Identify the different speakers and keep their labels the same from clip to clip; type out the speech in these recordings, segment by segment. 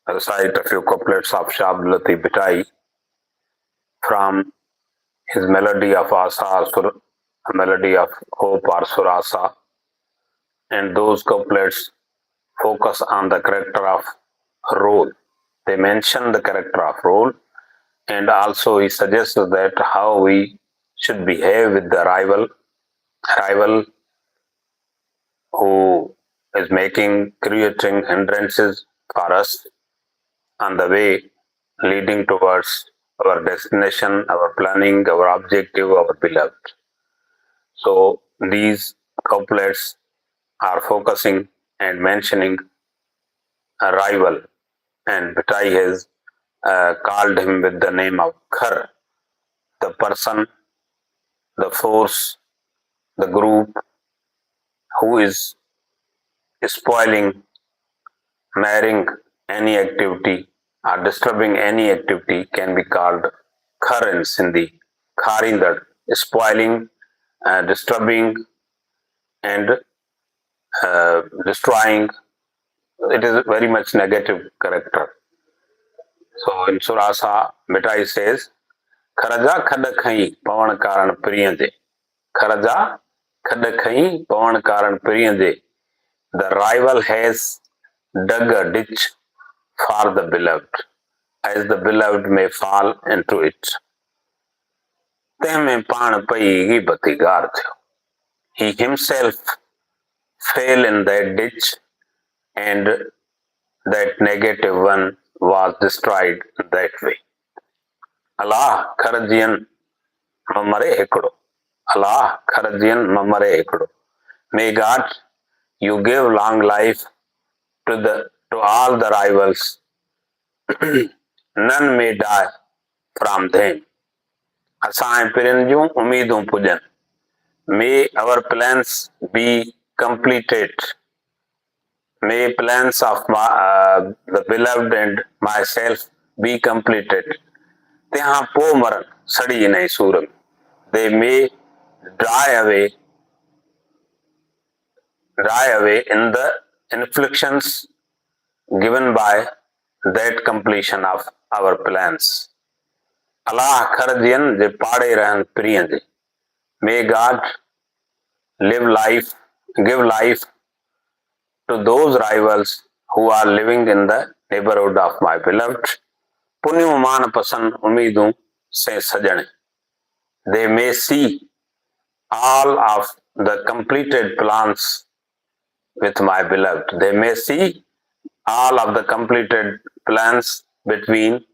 Speaker 1: recite a few couplets of Shabdlati Bitai from his melody of Asa, melody of hope or Surasa, and those couplets focus on the character of role. They mention the character of role, and also he suggests that how we should behave with the rival who is creating hindrances for us on the way leading towards our destination, our planning, our objective, our beloved. So these couplets are focusing and mentioning a rival, and Bitai has called him with the name of Khar, the person, the force, the group who is spoiling, marring any activity or disturbing any activity can be called Khar in Sindhi. Khar in the spoiling, disturbing, and destroying. It is very much negative character. So in Surasa, Bitai says, Kharaja khad khai pavan karan priyande. Kharaja khad khai pavan karan priyande. The rival has dug a ditch for the beloved, as the beloved may fall into it. Teme paan paigi batigar thyo. He himself fell in that ditch, and that negative one was destroyed that way. Allah kharajian mamare hekdo. Allah kharajian mamare hekdo. May God, you give long life to all the rivals. None may die from them. Asain pirinjun umidun pujan. May our plans be completed. May plans of the beloved and myself be completed. Tyahan po maran sadi nahi suram. They may die away in the inflictions given by that completion of our plans. Allah kharajian je pade rahan priyande. May God give life to those rivals who are living in the neighborhood of my beloved. Punyu man pasan umidun se sajane. They may see all of the completed plans with my beloved. They may see all of the completed plans between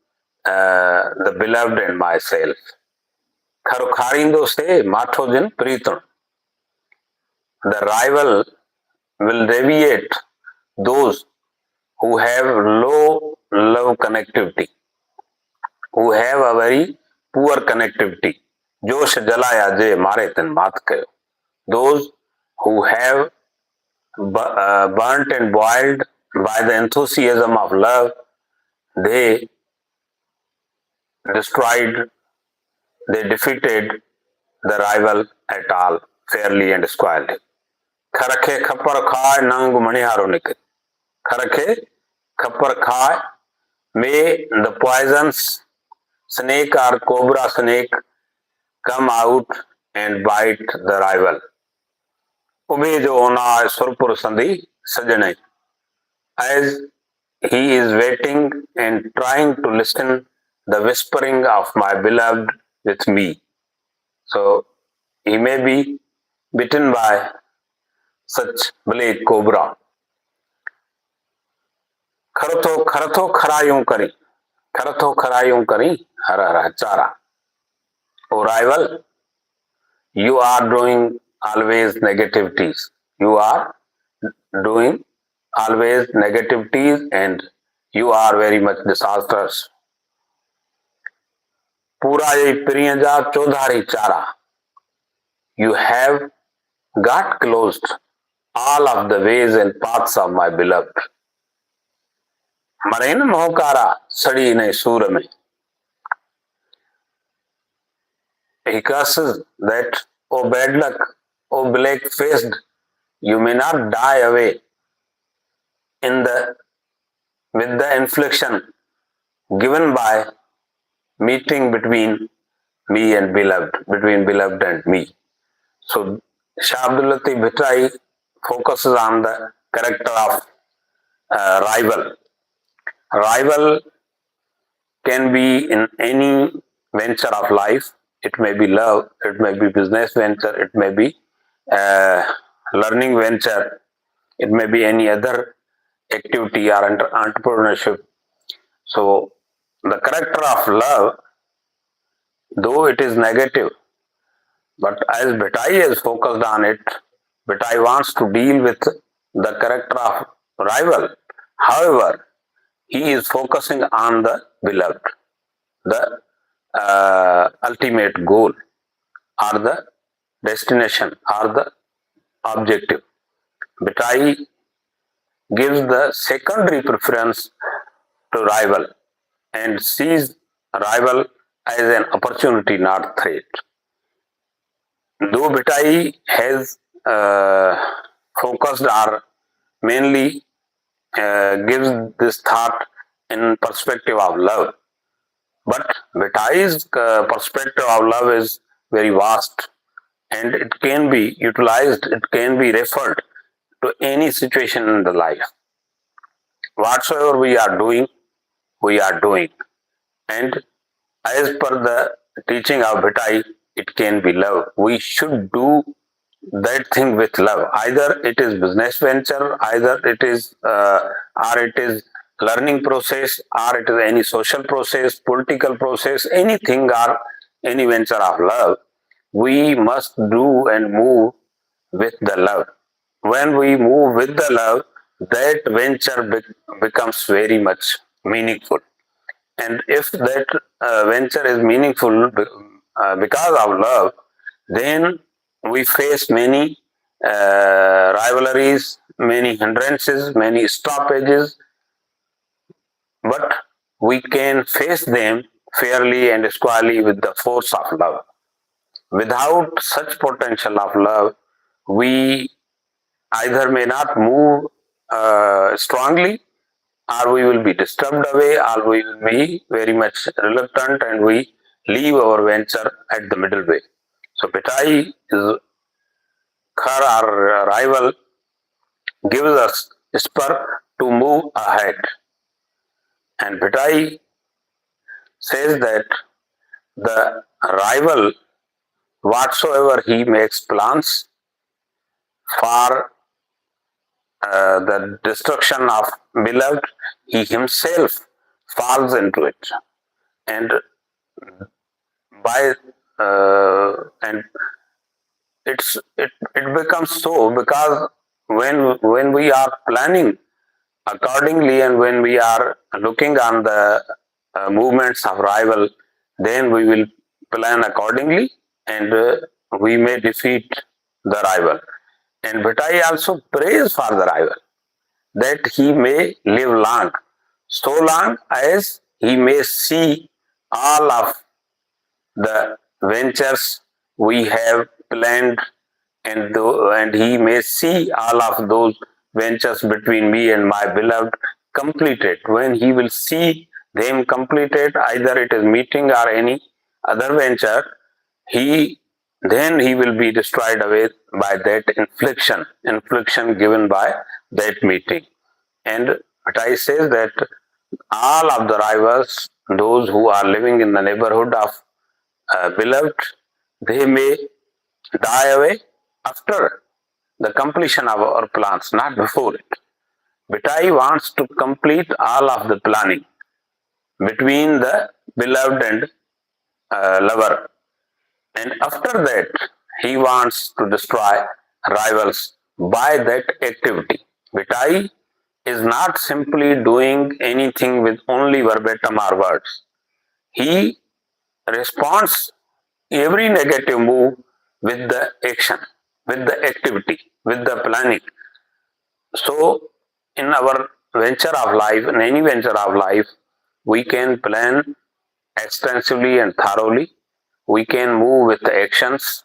Speaker 1: the beloved and myself. Kharukharindo se mathojin pritan. The rival will deviate those who have low love connectivity, who have a very poor connectivity. Josh jalaya je mare ten mat kayo. Those who have burnt and boiled by the enthusiasm of love, they defeated the rival at all, fairly and squarely. Kharakhe khapar khai nang maniharo nikit. Kharakhe khapar khai, may the poisonous snake or cobra snake come out and bite the rival. Ube jo ona surpur sandhi sajane. As he is waiting and trying to listen the whispering of my beloved with me. So he may be bitten by such blade cobra. Kharato kharayun kari. Kharato kharayun kari. Hara chara. O rival, you are doing always negativities. You are doing always negativities and you are very much disastrous. Pura ye priyaja chodhari chara. You have got closed all of the ways and paths of my beloved. Marain mohkara sadi ne sura mein. He curses that, oh bad luck, oh black-faced, you may not die away in the with the inflection given by meeting between me and beloved, between beloved and me. So Shah Abdul Latif Bhittai focuses on the character of rival. Rival can be in any venture of life. It may be love, it may be business venture, it may be learning venture, it may be any other activity or entrepreneurship. So the character of love, though it is negative, but as Bhittai is focused on it, Bhittai wants to deal with the character of rival. However, he is focusing on the beloved, the ultimate goal, or the destination, or the objective. Bhittai gives the secondary preference to rival and sees rival as an opportunity, not threat. Though Bhittai has focused or mainly gives this thought in perspective of love, but Bhittai's perspective of love is very vast and it can be utilized, it can be referred to any situation in the life. Whatsoever we are doing, and as per the teaching of Bhittai, it can be love. We should do that thing with love. Either it is business venture, either it is or it is learning process, or it is any social process, political process, anything or any venture of love. We must do and move with the love. When we move with the love, that venture becomes very much meaningful. And if that venture is meaningful because of love, then we face many rivalries, many hindrances, many stoppages, but we can face them fairly and squarely with the force of love. Without such potential of love, we either may not move strongly, or we will be disturbed away, or we will be very much reluctant and we leave our venture at the middle way. So Bhittai is her our rival gives us spur to move ahead. And Bhittai says that the rival, whatsoever he makes plans for the destruction of beloved, he himself falls into it. And by and it becomes so because when we are planning accordingly and when we are looking on the movements of rival, then we will plan accordingly and we may defeat the rival. And Bhittai also prays for the rival that he may live long, so long as he may see all of the ventures we have planned, and he may see all of those ventures between me and my beloved completed. When he will see them completed, either it is meeting or any other venture, then he will be destroyed away by that infliction given by that meeting. And Bhittai says that all of the rivals, those who are living in the neighborhood of beloved, they may die away after the completion of our plans, not before it. Bhittai wants to complete all of the planning between the beloved and lover. And after that, he wants to destroy rivals by that activity. Bhittai is not simply doing anything with only verbatim or words. He responds every negative move with the action, with the activity, with the planning. So, in our venture of life, in any venture of life, we can plan extensively and thoroughly. We can move with the actions,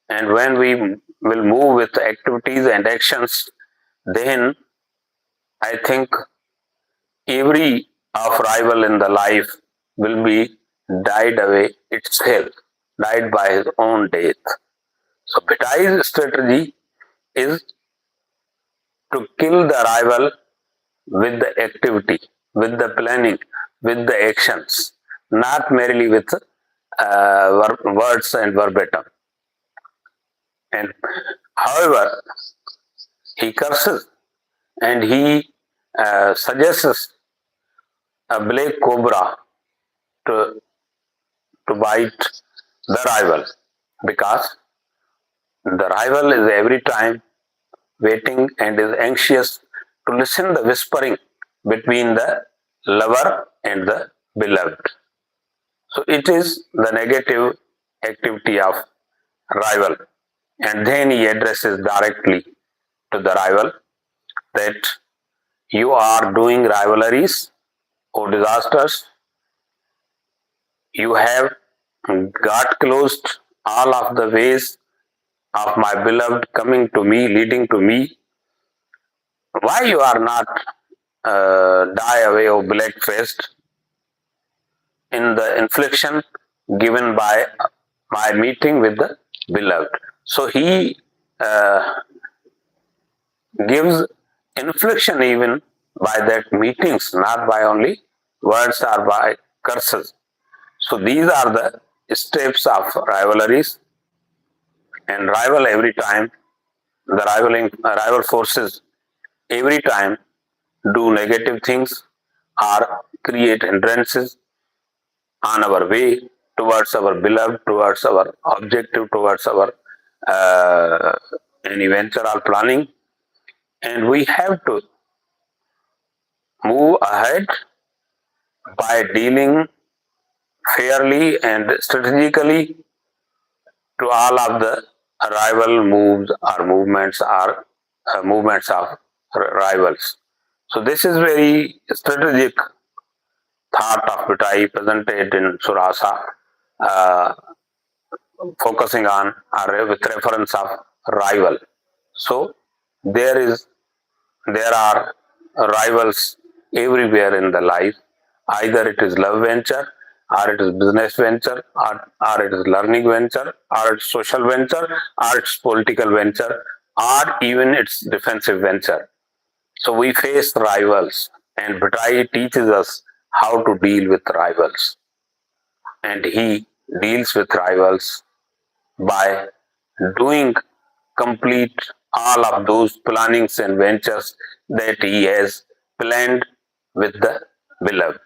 Speaker 1: and when we will move with the activities and actions, then I think every of rival in the life will be died away itself, died by his own death. So Bhetai's strategy is to kill the rival with the activity, with the planning, with the actions, not merely with words and verbatim. And however, he curses and he suggests a black cobra to, to bite the rival, because the rival is every time waiting and is anxious to listen the whispering between the lover and the beloved. So it is the negative activity of rival. And then he addresses directly to the rival that you are doing rivalries or disasters. You have got closed all of the ways of my beloved coming to me, leading to me. Why you are not die away or black faced in the infliction given by my meeting with the beloved? So he gives infliction even by that meetings, not by only words or by curses. So these are the steps of rivalries, and rival every time, the rival forces every time do negative things or create hindrances on our way towards our beloved, towards our objective, towards our any venture or planning. And we have to move ahead by dealing fairly and strategically to all of the rival moves or movements of rivals. So this is very strategic thought of Bhetai presented in Surasa, uh, focusing on or with reference of rival. So there are rivals everywhere in the life. Either it is love venture, or it is business venture, or it is learning venture, or it's social venture, or it's political venture, or even it's defensive venture. So we face rivals, and Bhattai teaches us how to deal with rivals. And he deals with rivals by doing complete all of those plannings and ventures that he has planned with the beloved.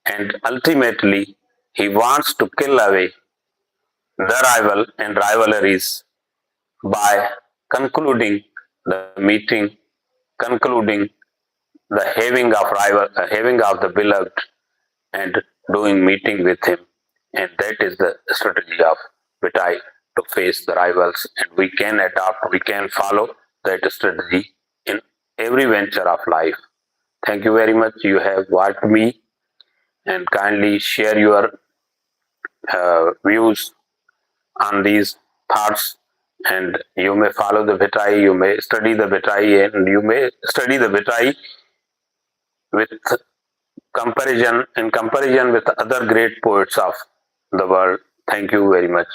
Speaker 1: And ultimately, he wants to kill away the rival and rivalries by concluding the meeting, concluding the having of the beloved, and doing meeting with him. And that is the strategy of Bhettai to face the rivals. And we can adopt, we can follow that strategy in every venture of life. Thank you very much. You have watched me, and kindly share your views on these thoughts. And you may follow the Bhettai, you may study the Bhettai, and you may study the Bhettai with comparison with other great poets of the world. Thank you very much.